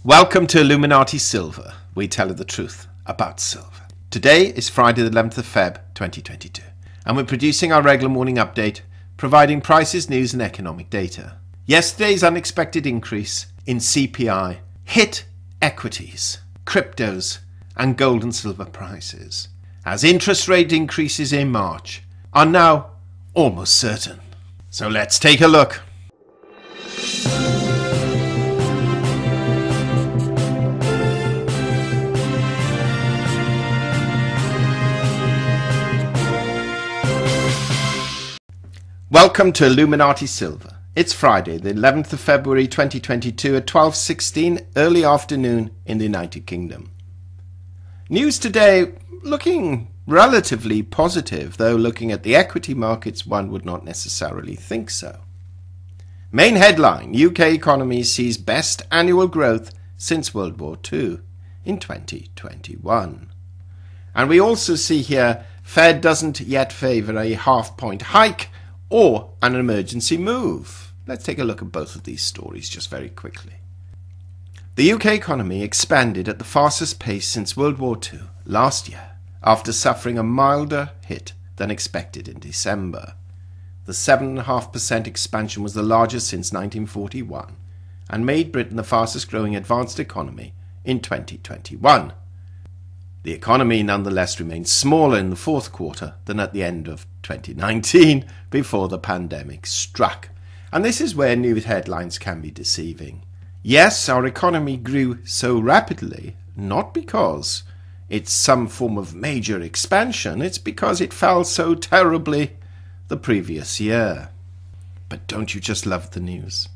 Welcome to Illuminati Silver. We tell you the truth about silver. Today is Friday the 11th of Feb 2022 and we're producing our regular morning update, providing prices, news and economic data. Yesterday's unexpected increase in CPI hit equities, cryptos and gold and silver prices, as interest rate increases in March are now almost certain. So let's take a look. Welcome to Illuminati Silver. It's Friday, the 11th of February 2022 at 12:16 early afternoon in the United Kingdom. News today looking relatively positive, though looking at the equity markets one would not necessarily think so. Main headline: UK economy sees best annual growth since World War II in 2021. And we also see here Fed doesn't yet favour a half-point hike or an emergency move. Let's take a look at both of these stories just very quickly. The UK economy expanded at the fastest pace since World War II last year, after suffering a milder hit than expected in December. The 7.5% expansion was the largest since 1941 and made Britain the fastest growing advanced economy in 2021. The economy nonetheless remained smaller in the fourth quarter than at the end of 2019 before the pandemic struck. And this is where news headlines can be deceiving. Yes, our economy grew so rapidly, not because it's some form of major expansion, it's because it fell so terribly the previous year. But don't you just love the news?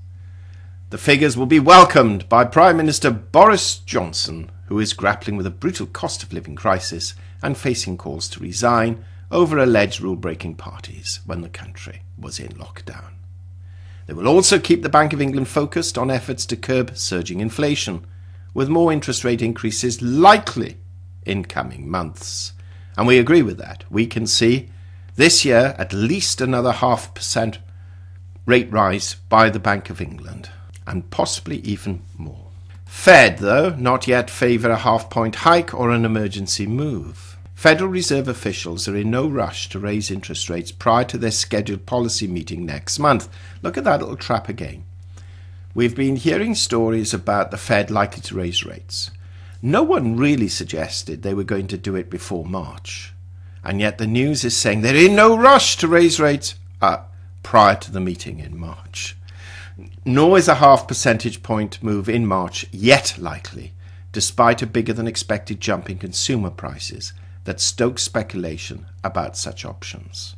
The figures will be welcomed by Prime Minister Boris Johnson, who is grappling with a brutal cost of living crisis and facing calls to resign over alleged rule-breaking parties when the country was in lockdown. They will also keep the Bank of England focused on efforts to curb surging inflation, with more interest rate increases likely in coming months. And we agree with that. We can see this year at least another 0.5% rate rise by the Bank of England, and possibly even more. Fed, though, not yet favour a half-point hike or an emergency move. Federal Reserve officials are in no rush to raise interest rates prior to their scheduled policy meeting next month. Look at that little trap again. We've been hearing stories about the Fed likely to raise rates. No one really suggested they were going to do it before March. And yet the news is saying they're in no rush to raise rates prior to the meeting in March. Nor is a 0.5 percentage point move in March yet likely, despite a bigger than expected jump in consumer prices that stokes speculation about such options.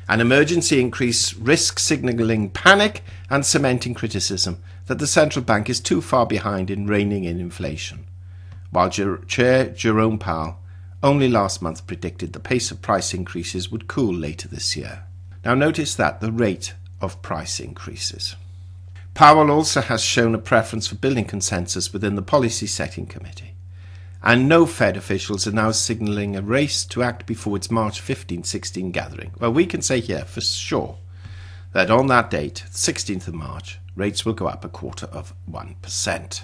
An emergency increase risks signalling panic and cementing criticism that the central bank is too far behind in reining in inflation, while Chair Jerome Powell only last month predicted the pace of price increases would cool later this year. Now notice that, the rate of price increases. Powell also has shown a preference for building consensus within the Policy Setting Committee, and no Fed officials are now signalling a race to act before its March 15-16 gathering. Well, we can say here for sure that on that date, 16th of March, rates will go up 0.25%.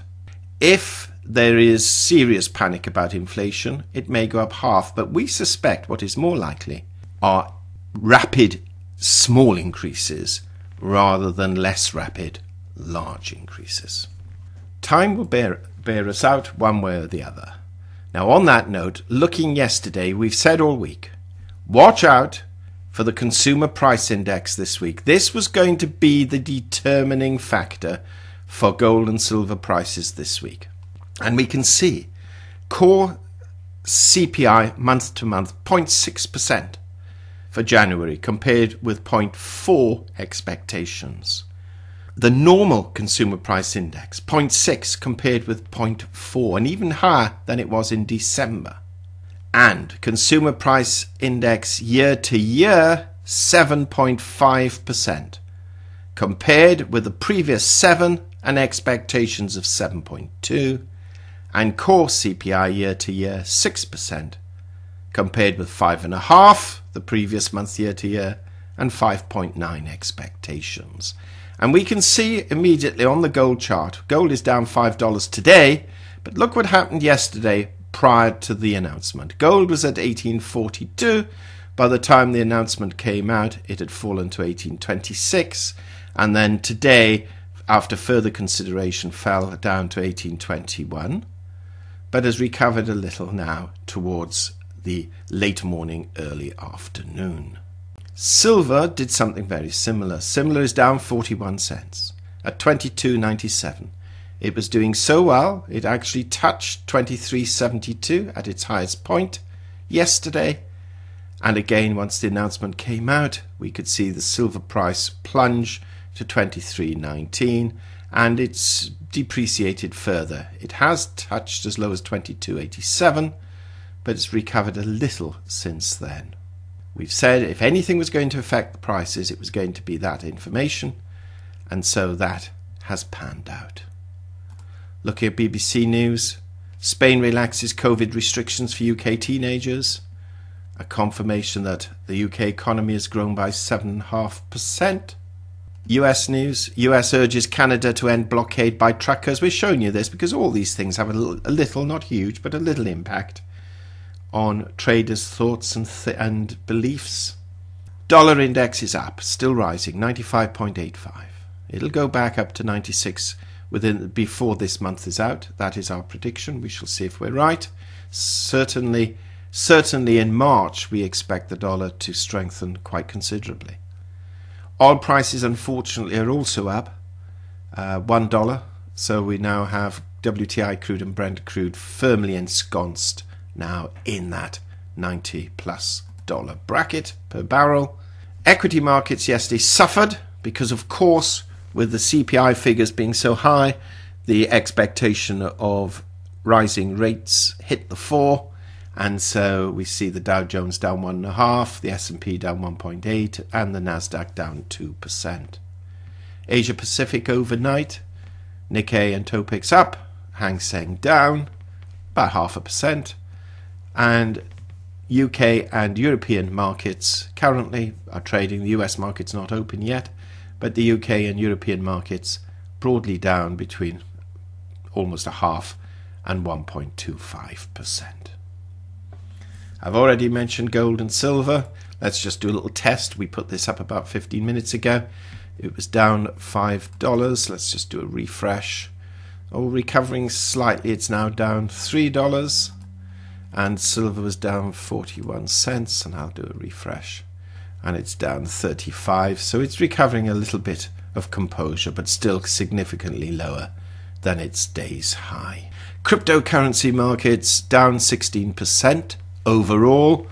If there is serious panic about inflation, it may go up half, but we suspect what is more likely are rapid small increases rather than less rapid large increases. Time will bear us out one way or the other. Now, on that note, looking yesterday, we've said all week, watch out for the consumer price index this week. This was going to be the determining factor for gold and silver prices this week. And we can see core CPI month to month 0.6% for January compared with 0.4 expectations. The normal consumer price index, 0.6 compared with 0.4, and even higher than it was in December. And consumer price index year to year, 7.5%, compared with the previous 7 and expectations of 7.2, and core CPI year to year, 6%, compared with 5.5 the previous month year to year, and 5.9 expectations. And we can see immediately on the gold chart, gold is down $5 today, but look what happened yesterday prior to the announcement. Gold was at 1842. By the time the announcement came out, it had fallen to 1826. And then today, after further consideration, fell down to 1821, but has recovered a little now towards the late morning, early afternoon. Silver did something very similar. Silver is down 41 cents at 22.97. It was doing so well, it actually touched 23.72 at its highest point yesterday. And again, once the announcement came out, we could see the silver price plunge to 23.19, and it's depreciated further. It has touched as low as 22.87, but it's recovered a little since then. We've said if anything was going to affect the prices, it was going to be that information, and so that has panned out. Looking at BBC News, Spain relaxes COVID restrictions for UK teenagers, a confirmation that the UK economy has grown by 7.5%. US news, US urges Canada to end blockade by truckers. We're showing you this because all these things have a little, not huge, but a little impact on traders' thoughts and beliefs. Dollar index is up, still rising, 95.85. It'll go back up to 96 before this month is out. That is our prediction. We shall see if we're right. Certainly in March, we expect the dollar to strengthen quite considerably. Oil prices, unfortunately, are also up $1. So we now have WTI crude and Brent crude firmly ensconced now in that $90+ bracket per barrel. Equity markets yesterday suffered because, of course, with the CPI figures being so high, the expectation of rising rates hit the fore. And so we see the Dow Jones down 1.5%, the S&P down 1.8%, and the Nasdaq down 2%. Asia Pacific overnight, Nikkei and Topix up, Hang Seng down about 0.5%, and UK and European markets currently are trading. The US market's not open yet, but the UK and European markets broadly down between almost 0.5% and 1.25%. I've already mentioned gold and silver. Let's just do a little test. We put this up about 15 minutes ago. It was down $5. Let's just do a refresh. Oh, recovering slightly. It's now down $3. And silver was down 41 cents. And I'll do a refresh. And it's down 35. So it's recovering a little bit of composure, but still significantly lower than its day's high. Cryptocurrency markets down 16%. Overall,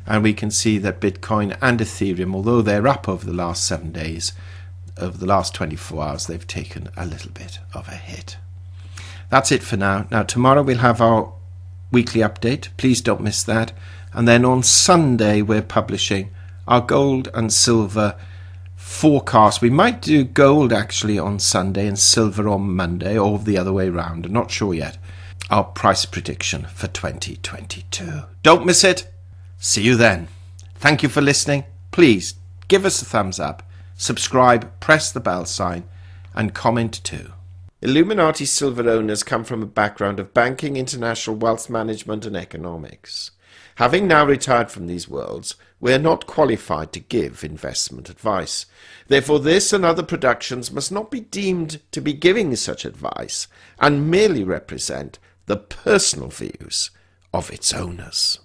and we can see that Bitcoin and Ethereum, although they're up over the last 7 days, over the last 24 hours, they've taken a little bit of a hit. That's it for now. Now, tomorrow we'll have our weekly update. Please don't miss that. And then on Sunday, we're publishing our gold and silver forecast. We might do gold actually on Sunday and silver on Monday, or the other way around. I'm not sure yet. Our price prediction for 2022. Don't miss it. See you then. Thank you for listening. Please give us a thumbs up, subscribe, press the bell sign, and comment too. Illuminati Silver owners come from a background of banking, international wealth management, and economics. Having now retired from these worlds, we are not qualified to give investment advice. Therefore, this and other productions must not be deemed to be giving such advice and merely represent the personal views of its owners.